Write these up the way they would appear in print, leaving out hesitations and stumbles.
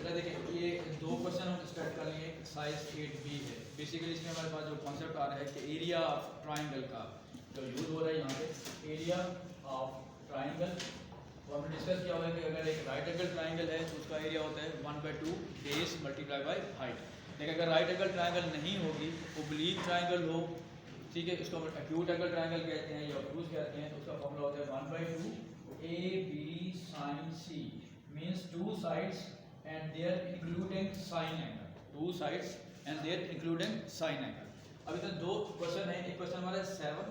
चलो देखिए ये दो क्वेश्चन हम स्टार्ट कर लिए। साइज 8b है। बेसिकली इसमें हमारे पास जो कॉन्सेप्ट आ रहा है कि एरिया ऑफ ट्राइंगल का जो यूज हो रहा है यहाँ पे एरिया ऑफ ट्राइंगल, तो हमने डिस्कस किया हुआ है कि अगर एक राइट एंगल ट्राइंगल है तो उसका एरिया होता है 1/2 बेस मल्टीप्लाई बाय हाइट। लेकिन अगर राइट एंगल ट्राइंगल नहीं होगी, ओब्लीक ट्राइंगल हो, ठीक है, इसको हम एक्यूट एंगल ट्राइंगल कहते हैं या ऑब्टूज कहते हैं, तो उसका फॉर्मूला होता है 1/2 AB sin C means two sides and their including sin angle, two sides and their including sin angle। अभी तक दो क्वेश्चन है, एक क्वेश्चन हमारा 7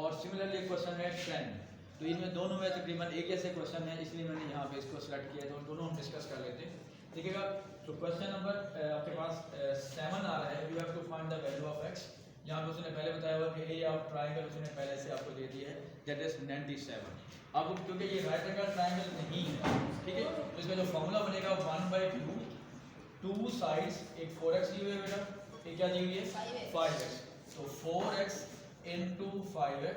और सिमिलरली एक क्वेश्चन है 10। तो इनमें दोनों में तकरीबन एक जैसे क्वेश्चन है, इसलिए मैंने यहाँ पे इसको सेलेक्ट किया, तो दोनों हम डिस्कस कर लेते हैं। देखिएगा, तो क्वेश्चन नंबर आपके पास 7 आ रहा है, you have to find the value of x। यहाँ पे उसने पहले बताया हुआ कि एरिया ऑफ ट्राइंगल उसने पहले से आपको दे दिया है, दैट इज 97। अब क्योंकि ये राइट एंगल ट्राइंगल नहीं है, ठीक है, तो इसका जो फॉर्मूला बनेगा 1/2 टू साइड्स, एक 4x दी हुई है बेटा, एक क्या दी हुई है 5x, तो 4x इंटू 5x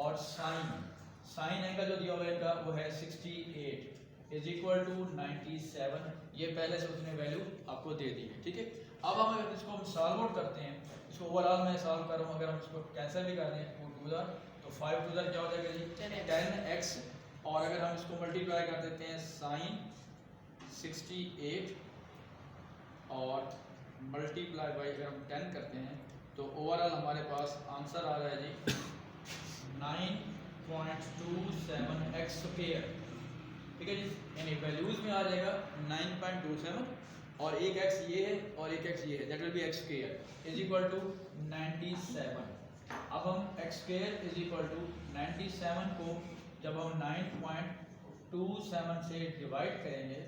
और साइन एंगल जो दिया हुआ है इनका वो है 68 इज इक्वल टू 97। ये पहले से उसने वैल्यू आपको दे दी है, ठीक है। अब हम इसको हम सॉल्व आउट करते हैं, इसको ओवरऑल मैं सॉल्व कर रहा हूँ, अगर हम इसको कैंसिल भी कर दें तो 5 टू क्या हो जाएगा जी 10x, और अगर हम इसको मल्टीप्लाई कर देते हैं साइन 68 और मल्टीप्लाई बाई अगर हम 10 करते हैं तो ओवरऑल हमारे पास आंसर आ रहा है जी 9.27x स्क्वायर, ठीक है जी, यानी वैल्यूज में आ जाएगा 9.27 और एक x ये है और एक x ये है, that will be x square is equal to 97। अब हम x square is equal to 97 को जब हम 9.27 से डिवाइड करेंगे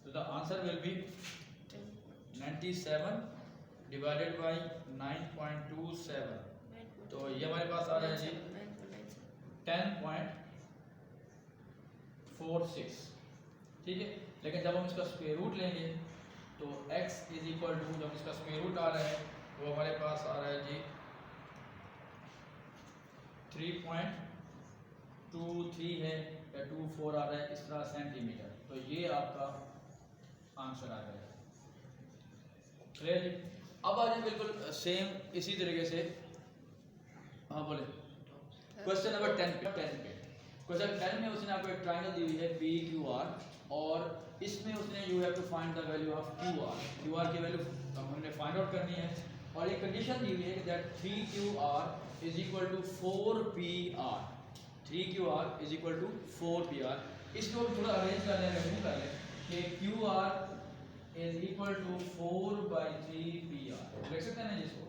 तो the answer will be 97 divided by 9.27, तो ये हमारे पास आ रहा है जी 10.46, ठीक है। लेकिन जब हम इसका स्क्वायर रूट लेंगे तो x इज इक्वल टू, जब इसका स्क्वायर रूट आ रहा है वो हमारे पास आ रहा है जी 3.23 है या 24 आ रहा है, इस तरह सेंटीमीटर, तो ये आपका आंसर आ जाएगा। क्लियर जी। अब आ जाए बिल्कुल सेम इसी तरीके से, हाँ बोले क्वेश्चन नंबर 10 पे। क्वेश्चन 10 में उसने आपको एक ट्रायंगल दी हुई है PQR और इसमें उसने you have to find the value of QR की वैल्यू हमने फाइंड आउट करनी है, और एक कंडीशन दी हुई है that 3QR is equal to 4PR, 3QR is equal to 4PR। इसको थोड़ा अरेंज कर लें, रिमूव कर लें कि QR is equal to 4/3PR, देख सकते हैं ना जिसको।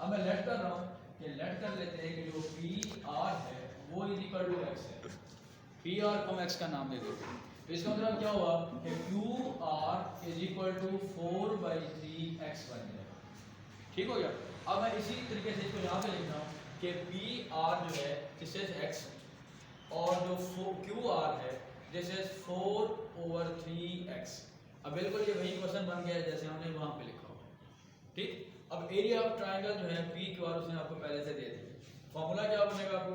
अब मैं लेट कर रहा हूँ कि लेट कर लेते हैं कि जो PR है वो इज इक्वल टू x है, PR को हम x का नाम दे देते हैं, तो इसका मतलब क्या हुआ कि QR is equal to 4/3x बन जाएगा, ठीक हो गया। अब मैं इसी तरीके से इसको यहाँ पे लिख रहा हूँ कि PR जो है दिस इज x और जो QR है दिस इज 4/3x। अब बिल्कुल ये वही क्वेश्चन बन गया है जैसे हमने वहाँ पे लिखा हुआ, ठीक। अब एरिया ऑफ ट्राइंगल जो है PQR उसने आपको पहले से दे दिया, फॉर्मूला क्या बनेगा आपको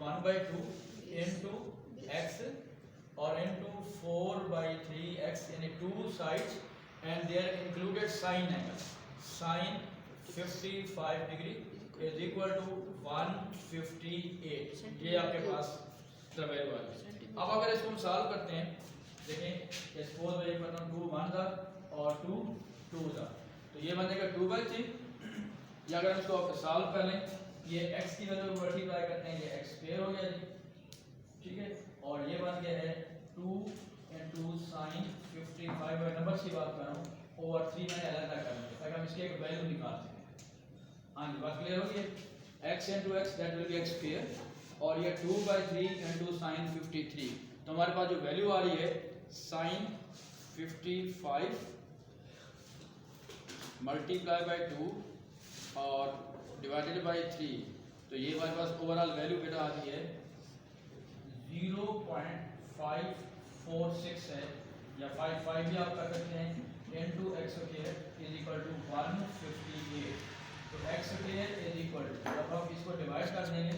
1/2 इंटू x और इंटू 4/3x, यानी two sides and their included sine angle, sine 55 degree is equal to 158, ये आपके पास वैल्यू आ गई। अब अगर इसको हम सॉल्व करते हैं, देखें सपोज मैं एक करता हूँ 2 1 और 2 2 तो ये बनेगा 2/3, या अगर हम इसको सॉल्व कर लें ये x की वैल्यू मल्टीप्लाई करते हैं ये x स्क्वायर हो गया जी, ठीक है, और ये बन गया है 2 इंटू साइन 55 नंबर की बात कर रहा हूँ ओवर 3 मैंने अलग कर दिया ताकि हम इसकी एक वैल्यू निकाल सकें। हाँ जी, बात क्लियर हो गई। x into x that will be x square और ये 2/3 इंटू साइन 53, तो हमारे पास जो वैल्यू आ रही है साइन 55 मल्टीप्लाई बाय 2 और डिवाइडेड बाय 3, तो ये हमारे पास ओवरऑल वैल्यू बेटा आती है 0.546 है, या 55 भी आप कर सकते हैं into x square is equal to 158, तो x square is equal to, जब हम इसको डिवाइड कर देंगे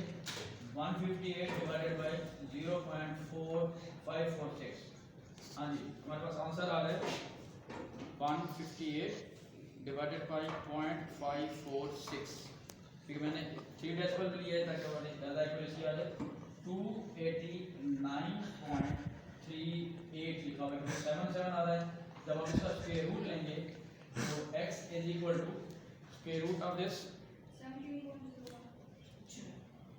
158 डिवाइडेड बाय 0.4546, हाँ जी हमारे पास आंसर आ रहा है 158 डिवाइडेड बाई 0.546, ठीक है। मैंने 3 डेसिमल में लिया है ताकि हमारी ज़्यादा एक्यूरेसी आ जाए। 289.38 लिखा हुआ है, 77 आ रहा है। जब हम इसका स्क्वायर रूट लेंगे तो x is equal to square root of this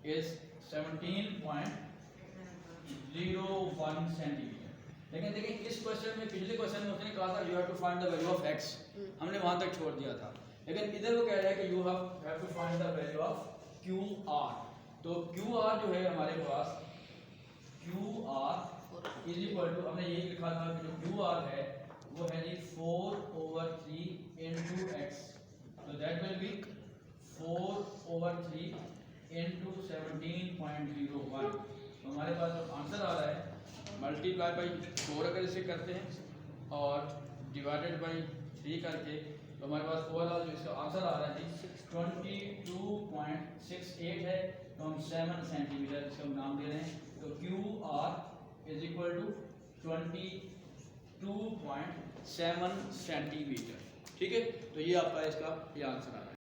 is 17.01 centimetre. लेकिन देखिए इस क्वेश्चन में, पिछले क्वेश्चन में उसने कहा था you have to find the value of x, हमने वहां तक छोड़ दिया था। लेकिन इधर वो कह रहा है कि you have to find the value of QR। तो QR जो है हमारे पास, QR इज इक्वल टू, हमने यही लिखा था कि जो QR है वो है जी 4/3 into x, तो दैट विल बी 4/3 into 17.01। तो हमारे पास जो आंसर आ रहा है मल्टीप्लाई बाई 4 अगर इसे करते हैं और डिवाइडेड बाई 3 करके, तो हमारे पास ओवरऑल जो इसका आंसर आ रहा है 22.68 है। तो हम 7 सेंटीमीटर इसका नाम दे रहे हैं। तो QR is equal to 22.7 centimetre, ठीक है। तो ये आपका इसका ये आंसर आ रहा है।